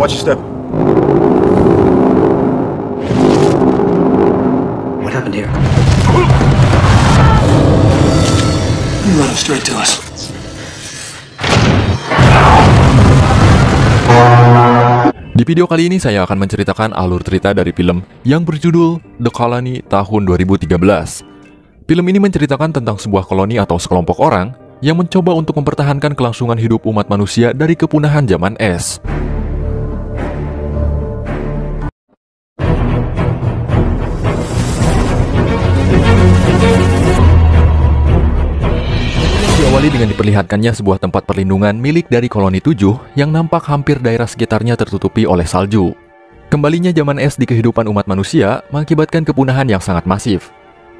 Watch your step. What happened here? You led him straight to us. Di video kali ini saya akan menceritakan alur cerita dari film yang berjudul The Colony tahun 2013. Film ini menceritakan tentang sebuah koloni atau sekelompok orang yang mencoba untuk mempertahankan kelangsungan hidup umat manusia dari kepunahan zaman es. Diawali dengan diperlihatkannya sebuah tempat perlindungan milik dari koloni 7 yang nampak hampir daerah sekitarnya tertutupi oleh salju. Kembalinya zaman es di kehidupan umat manusia mengakibatkan kepunahan yang sangat masif.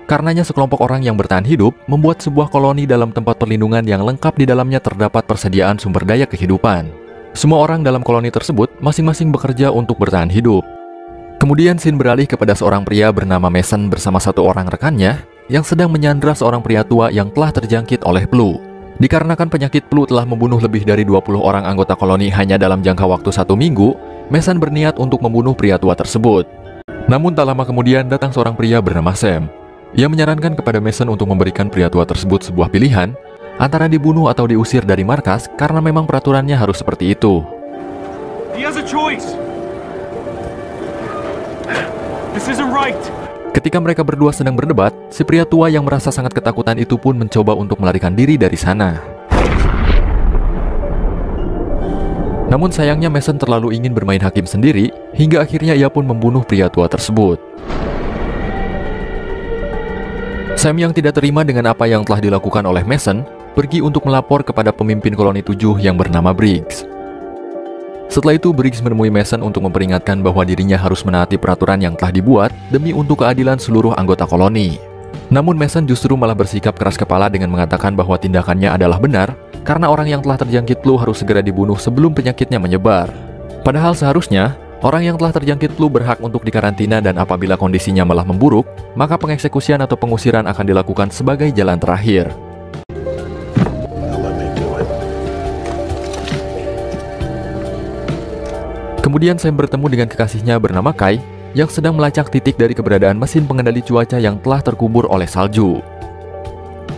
Karenanya sekelompok orang yang bertahan hidup membuat sebuah koloni dalam tempat perlindungan yang lengkap di dalamnya terdapat persediaan sumber daya kehidupan. Semua orang dalam koloni tersebut masing-masing bekerja untuk bertahan hidup. Kemudian scene beralih kepada seorang pria bernama Mason bersama satu orang rekannya yang sedang menyandra seorang pria tua yang telah terjangkit oleh flu. Dikarenakan penyakit flu telah membunuh lebih dari 20 orang anggota koloni hanya dalam jangka waktu 1 minggu, Mason berniat untuk membunuh pria tua tersebut. Namun tak lama kemudian datang seorang pria bernama Sam. Ia menyarankan kepada Mason untuk memberikan pria tua tersebut sebuah pilihan antara dibunuh atau diusir dari markas karena memang peraturannya harus seperti itu. He has a choice. This isn't right. Ketika mereka berdua sedang berdebat, si pria tua yang merasa sangat ketakutan itu pun mencoba untuk melarikan diri dari sana. Namun sayangnya Mason terlalu ingin bermain hakim sendiri, hingga akhirnya ia pun membunuh pria tua tersebut. Sam yang tidak terima dengan apa yang telah dilakukan oleh Mason, pergi untuk melapor kepada pemimpin koloni 7 yang bernama Briggs. Setelah itu, Briggs menemui Mason untuk memperingatkan bahwa dirinya harus menaati peraturan yang telah dibuat demi untuk keadilan seluruh anggota koloni. Namun Mason justru malah bersikap keras kepala dengan mengatakan bahwa tindakannya adalah benar karena orang yang telah terjangkit flu harus segera dibunuh sebelum penyakitnya menyebar. Padahal seharusnya, orang yang telah terjangkit flu berhak untuk dikarantina dan apabila kondisinya malah memburuk, maka pengeksekusian atau pengusiran akan dilakukan sebagai jalan terakhir. Kemudian Sam bertemu dengan kekasihnya bernama Kai yang sedang melacak titik dari keberadaan mesin pengendali cuaca yang telah terkubur oleh salju.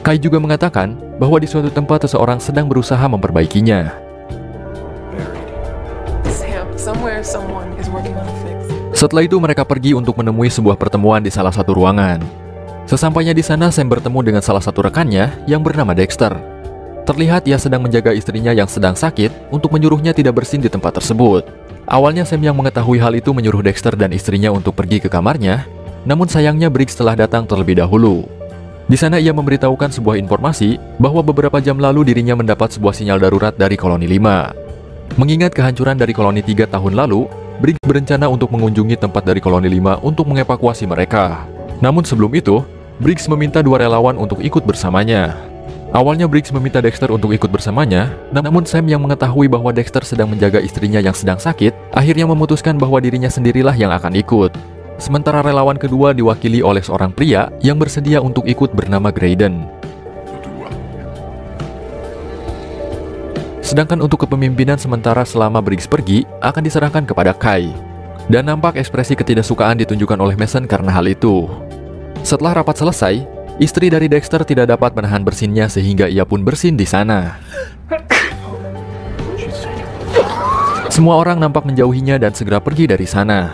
Kai juga mengatakan bahwa di suatu tempat seseorang sedang berusaha memperbaikinya. Setelah itu mereka pergi untuk menemui sebuah pertemuan di salah satu ruangan. Sesampainya di sana, Sam bertemu dengan salah satu rekannya yang bernama Dexter. Terlihat ia sedang menjaga istrinya yang sedang sakit untuk menyuruhnya tidak bersin di tempat tersebut. Awalnya Sam yang mengetahui hal itu menyuruh Dexter dan istrinya untuk pergi ke kamarnya, namun sayangnya Briggs telah datang terlebih dahulu. Di sana ia memberitahukan sebuah informasi bahwa beberapa jam lalu dirinya mendapat sebuah sinyal darurat dari koloni 5. Mengingat kehancuran dari koloni 3 tahun lalu, Briggs berencana untuk mengunjungi tempat dari koloni 5 untuk mengevakuasi mereka. Namun sebelum itu, Briggs meminta 2 relawan untuk ikut bersamanya. Awalnya Briggs meminta Dexter untuk ikut bersamanya, namun Sam yang mengetahui bahwa Dexter sedang menjaga istrinya yang sedang sakit, akhirnya memutuskan bahwa dirinya sendirilah yang akan ikut. Sementara relawan kedua diwakili oleh seorang pria yang bersedia untuk ikut bernama Graydon. Sedangkan untuk kepemimpinan sementara selama Briggs pergi akan diserahkan kepada Kai. Dan nampak ekspresi ketidaksukaan ditunjukkan oleh Mason karena hal itu. Setelah rapat selesai, istri dari Dexter tidak dapat menahan bersinnya sehingga ia pun bersin di sana. Semua orang nampak menjauhinya dan segera pergi dari sana.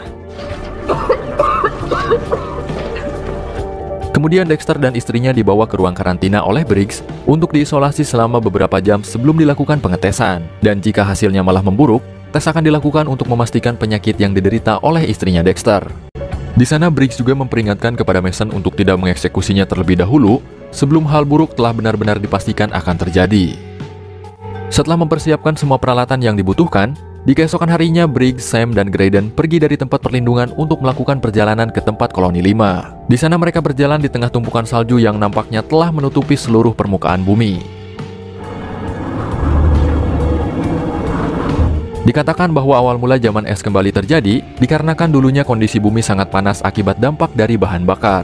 Kemudian Dexter dan istrinya dibawa ke ruang karantina oleh Briggs untuk diisolasi selama beberapa jam sebelum dilakukan pengetesan. Dan jika hasilnya malah memburuk, tes akan dilakukan untuk memastikan penyakit yang diderita oleh istrinya Dexter. Di sana Briggs juga memperingatkan kepada Mason untuk tidak mengeksekusinya terlebih dahulu sebelum hal buruk telah benar-benar dipastikan akan terjadi. Setelah mempersiapkan semua peralatan yang dibutuhkan, di keesokan harinya Briggs, Sam, dan Graydon pergi dari tempat perlindungan untuk melakukan perjalanan ke tempat koloni 5. Di sana mereka berjalan di tengah tumpukan salju yang nampaknya telah menutupi seluruh permukaan bumi. Dikatakan bahwa awal mula zaman es kembali terjadi dikarenakan dulunya kondisi bumi sangat panas akibat dampak dari bahan bakar.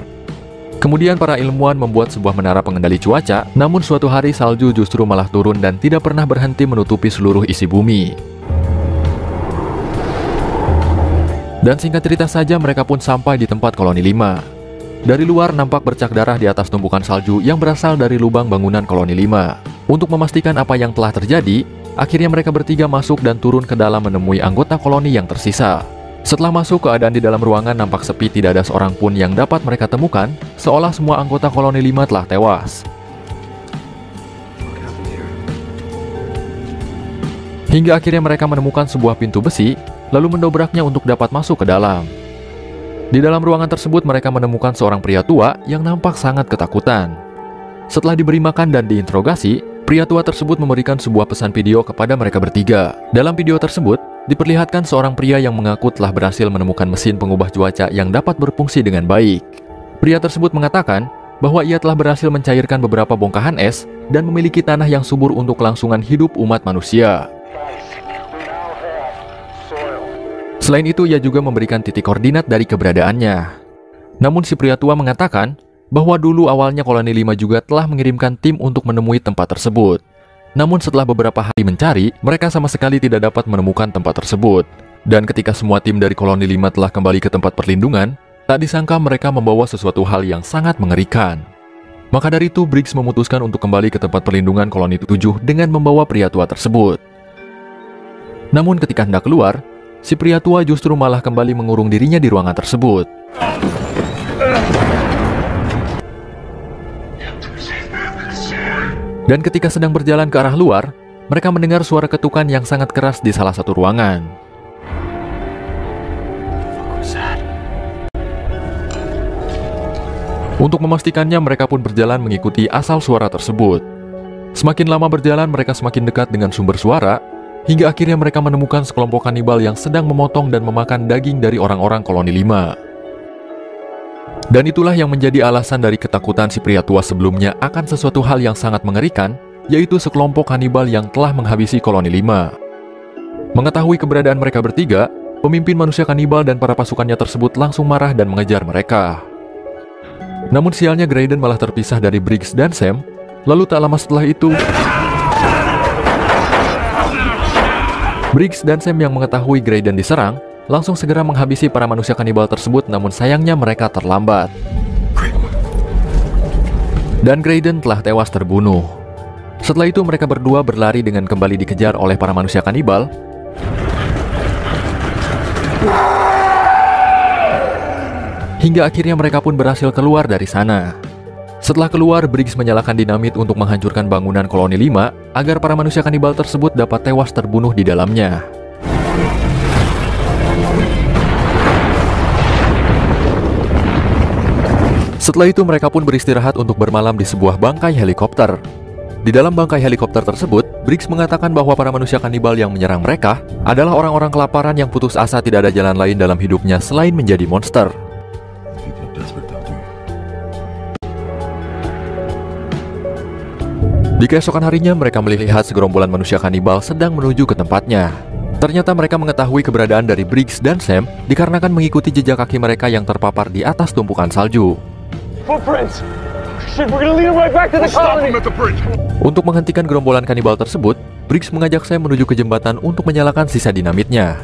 Kemudian para ilmuwan membuat sebuah menara pengendali cuaca, namun suatu hari salju justru malah turun dan tidak pernah berhenti menutupi seluruh isi bumi. Dan singkat cerita saja mereka pun sampai di tempat koloni 5. Dari luar nampak bercak darah di atas tumpukan salju yang berasal dari lubang bangunan koloni 5. Untuk memastikan apa yang telah terjadi, akhirnya mereka bertiga masuk dan turun ke dalam menemui anggota koloni yang tersisa. Setelah masuk, keadaan di dalam ruangan nampak sepi, tidak ada seorang pun yang dapat mereka temukan, seolah semua anggota koloni 5 telah tewas. Hingga akhirnya mereka menemukan sebuah pintu besi, lalu mendobraknya untuk dapat masuk ke dalam. Di dalam ruangan tersebut mereka menemukan seorang pria tua yang nampak sangat ketakutan. Setelah diberi makan dan diinterogasi, pria tua tersebut memberikan sebuah pesan video kepada mereka bertiga. Dalam video tersebut, diperlihatkan seorang pria yang mengaku telah berhasil menemukan mesin pengubah cuaca yang dapat berfungsi dengan baik. Pria tersebut mengatakan bahwa ia telah berhasil mencairkan beberapa bongkahan es dan memiliki tanah yang subur untuk kelangsungan hidup umat manusia. Selain itu, ia juga memberikan titik koordinat dari keberadaannya. Namun si pria tua mengatakan bahwa dulu awalnya koloni 5 juga telah mengirimkan tim untuk menemui tempat tersebut. Namun setelah beberapa hari mencari, mereka sama sekali tidak dapat menemukan tempat tersebut. Dan ketika semua tim dari koloni 5 telah kembali ke tempat perlindungan, tak disangka mereka membawa sesuatu hal yang sangat mengerikan. Maka dari itu, Briggs memutuskan untuk kembali ke tempat perlindungan koloni 7 dengan membawa pria tua tersebut. Namun ketika hendak keluar, si pria tua justru malah kembali mengurung dirinya di ruangan tersebut. Dan ketika sedang berjalan ke arah luar, mereka mendengar suara ketukan yang sangat keras di salah satu ruangan. Untuk memastikannya, mereka pun berjalan mengikuti asal suara tersebut. Semakin lama berjalan, mereka semakin dekat dengan sumber suara, hingga akhirnya mereka menemukan sekelompok kanibal yang sedang memotong dan memakan daging dari orang-orang koloni 5. Dan itulah yang menjadi alasan dari ketakutan si pria tua sebelumnya akan sesuatu hal yang sangat mengerikan, yaitu sekelompok kanibal yang telah menghabisi koloni 5. Mengetahui keberadaan mereka bertiga, pemimpin manusia kanibal dan para pasukannya tersebut langsung marah dan mengejar mereka. Namun sialnya Graydon malah terpisah dari Briggs dan Sam, lalu tak lama setelah itu, Briggs dan Sam yang mengetahui Graydon diserang, langsung segera menghabisi para manusia kanibal tersebut, namun sayangnya mereka terlambat. Dan Graydon telah tewas terbunuh. Setelah itu mereka berdua berlari dengan kembali dikejar oleh para manusia kanibal. Hingga akhirnya mereka pun berhasil keluar dari sana. Setelah keluar, Briggs menyalakan dinamit untuk menghancurkan bangunan koloni 5 agar para manusia kanibal tersebut dapat tewas terbunuh di dalamnya. Setelah itu mereka pun beristirahat untuk bermalam di sebuah bangkai helikopter. Di dalam bangkai helikopter tersebut, Briggs mengatakan bahwa para manusia kanibal yang menyerang mereka adalah orang-orang kelaparan yang putus asa tidak ada jalan lain dalam hidupnya selain menjadi monster. Di keesokan harinya, mereka melihat segerombolan manusia kanibal sedang menuju ke tempatnya. Ternyata mereka mengetahui keberadaan dari Briggs dan Sam dikarenakan mengikuti jejak kaki mereka yang terpapar di atas tumpukan salju. Untuk menghentikan gerombolan kanibal tersebut, Briggs mengajak Sam menuju ke jembatan untuk menyalakan sisa dinamitnya.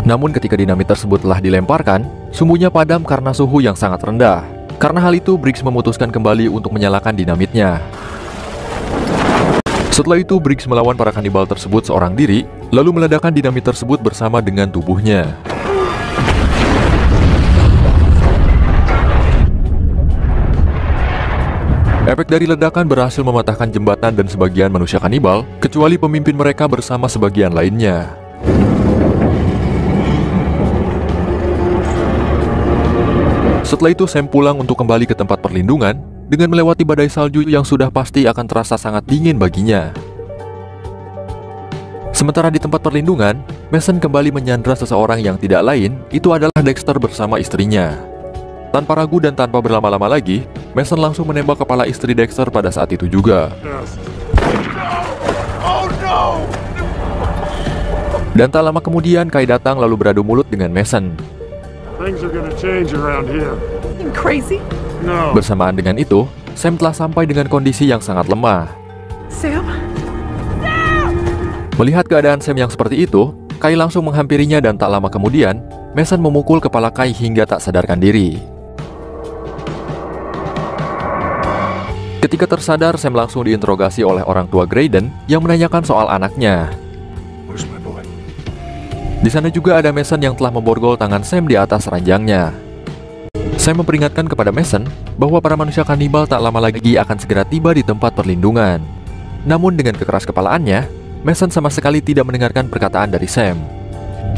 Namun ketika dinamit tersebut telah dilemparkan, sumbunya padam karena suhu yang sangat rendah. Karena hal itu, Briggs memutuskan kembali untuk menyalakan dinamitnya. Setelah itu, Briggs melawan para kanibal tersebut seorang diri, lalu meledakkan dinamit tersebut bersama dengan tubuhnya. Efek dari ledakan berhasil mematahkan jembatan dan sebagian manusia kanibal, kecuali pemimpin mereka bersama sebagian lainnya. Setelah itu, Sam pulang untuk kembali ke tempat perlindungan dengan melewati badai salju yang sudah pasti akan terasa sangat dingin baginya. Sementara di tempat perlindungan, Mason kembali menyandra seseorang yang tidak lain, itu adalah Dexter bersama istrinya. Tanpa ragu dan tanpa berlama-lama lagi, Mason langsung menembak kepala istri Dexter pada saat itu juga. Dan tak lama kemudian, Kai datang lalu beradu mulut dengan Mason. Bersamaan dengan itu, Sam telah sampai dengan kondisi yang sangat lemah. Sam? Melihat keadaan Sam yang seperti itu, Kai langsung menghampirinya dan tak lama kemudian, Mason memukul kepala Kai hingga tak sadarkan diri. Ketika tersadar, Sam langsung diinterogasi oleh orang tua Graydon yang menanyakan soal anaknya. Di sana juga ada Mason yang telah memborgol tangan Sam di atas ranjangnya. Sam memperingatkan kepada Mason bahwa para manusia kanibal tak lama lagi akan segera tiba di tempat perlindungan. Namun dengan kekeras kepalaannya, Mason sama sekali tidak mendengarkan perkataan dari Sam.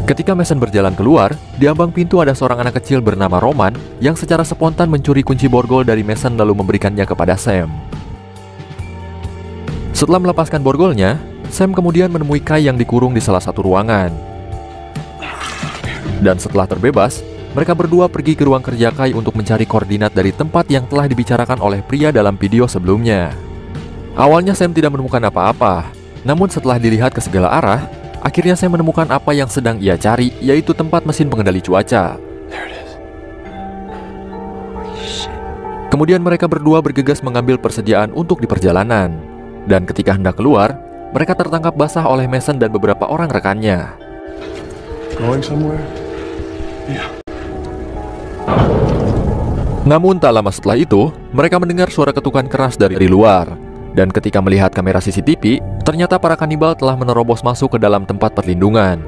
Ketika Mason berjalan keluar, di ambang pintu ada seorang anak kecil bernama Roman yang secara spontan mencuri kunci borgol dari Mason lalu memberikannya kepada Sam. Setelah melepaskan borgolnya, Sam kemudian menemui Kai yang dikurung di salah satu ruangan. Dan setelah terbebas, mereka berdua pergi ke ruang kerja Kai untuk mencari koordinat dari tempat yang telah dibicarakan oleh pria dalam video sebelumnya. Awalnya Sam tidak menemukan apa-apa, namun setelah dilihat ke segala arah, akhirnya Sam menemukan apa yang sedang ia cari, yaitu tempat mesin pengendali cuaca. Kemudian mereka berdua bergegas mengambil persediaan untuk di perjalanan. Dan ketika hendak keluar, mereka tertangkap basah oleh Mason dan beberapa orang rekannya. Namun tak lama setelah itu, mereka mendengar suara ketukan keras dari luar. Dan ketika melihat kamera CCTV, ternyata para kanibal telah menerobos masuk ke dalam tempat perlindungan.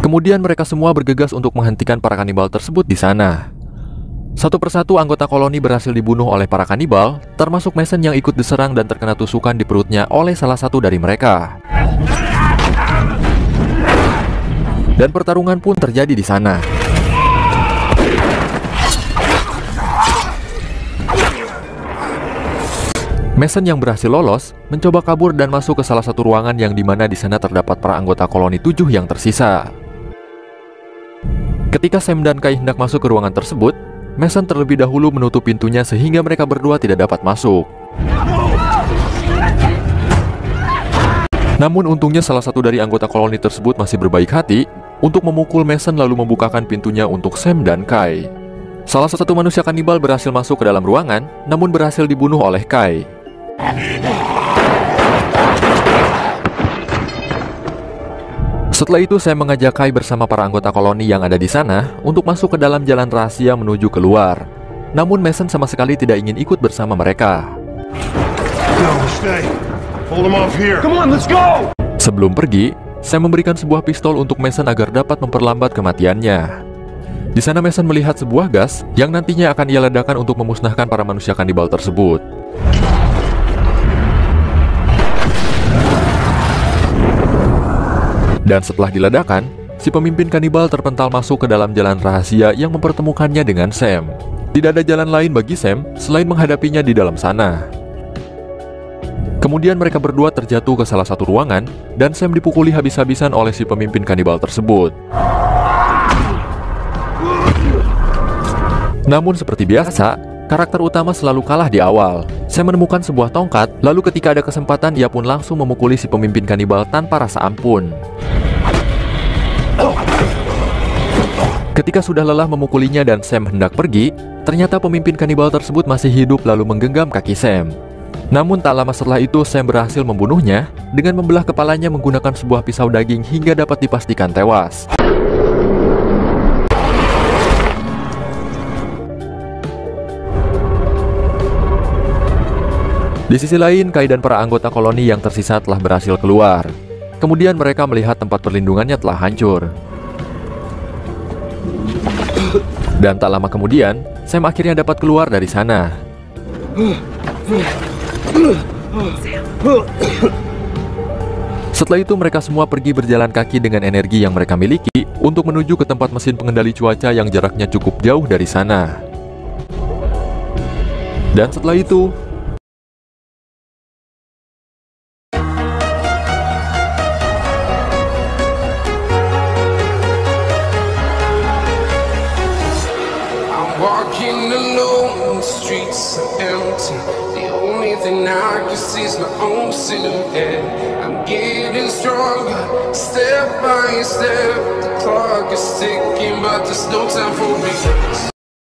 Kemudian mereka semua bergegas untuk menghentikan para kanibal tersebut di sana. Satu persatu anggota koloni berhasil dibunuh oleh para kanibal, termasuk Mason yang ikut diserang dan terkena tusukan di perutnya oleh salah satu dari mereka. Dan pertarungan pun terjadi di sana. Mason yang berhasil lolos mencoba kabur dan masuk ke salah satu ruangan yang dimana di sana terdapat para anggota koloni 7 yang tersisa. Ketika Sam dan Kai hendak masuk ke ruangan tersebut, Mason terlebih dahulu menutup pintunya sehingga mereka berdua tidak dapat masuk. Namun untungnya salah satu dari anggota koloni tersebut masih berbaik hati untuk memukul Mason lalu membukakan pintunya untuk Sam dan Kai. Salah satu manusia kanibal berhasil masuk ke dalam ruangan, namun berhasil dibunuh oleh Kai. Setelah itu, Sam mengajak Kai bersama para anggota koloni yang ada di sana untuk masuk ke dalam jalan rahasia menuju keluar. Namun Mason sama sekali tidak ingin ikut bersama mereka. Sebelum pergi, Sam memberikan sebuah pistol untuk Mason agar dapat memperlambat kematiannya. Di sana Mason melihat sebuah gas yang nantinya akan ia ledakan untuk memusnahkan para manusia kanibal tersebut. Dan setelah diledakkan, si pemimpin kanibal terpental masuk ke dalam jalan rahasia yang mempertemukannya dengan Sam. Tidak ada jalan lain bagi Sam selain menghadapinya di dalam sana. Kemudian mereka berdua terjatuh ke salah satu ruangan dan Sam dipukuli habis-habisan oleh si pemimpin kanibal tersebut. Namun seperti biasa, karakter utama selalu kalah di awal. Sam menemukan sebuah tongkat, lalu ketika ada kesempatan ia pun langsung memukuli si pemimpin kanibal tanpa rasa ampun. Ketika sudah lelah memukulinya dan Sam hendak pergi, ternyata pemimpin kanibal tersebut masih hidup lalu menggenggam kaki Sam. Namun tak lama setelah itu Sam berhasil membunuhnya dengan membelah kepalanya menggunakan sebuah pisau daging hingga dapat dipastikan tewas. Di sisi lain, Kai dan para anggota koloni yang tersisa telah berhasil keluar. Kemudian mereka melihat tempat perlindungannya telah hancur. Dan tak lama kemudian, Sam akhirnya dapat keluar dari sana. Setelah itu mereka semua pergi berjalan kaki dengan energi yang mereka miliki untuk menuju ke tempat mesin pengendali cuaca yang jaraknya cukup jauh dari sana. Dan setelah itu, walking alone, the streets are empty. The only thing I can see is my own silhouette. I'm getting stronger, step by step. The clock is ticking, but there's no time for me.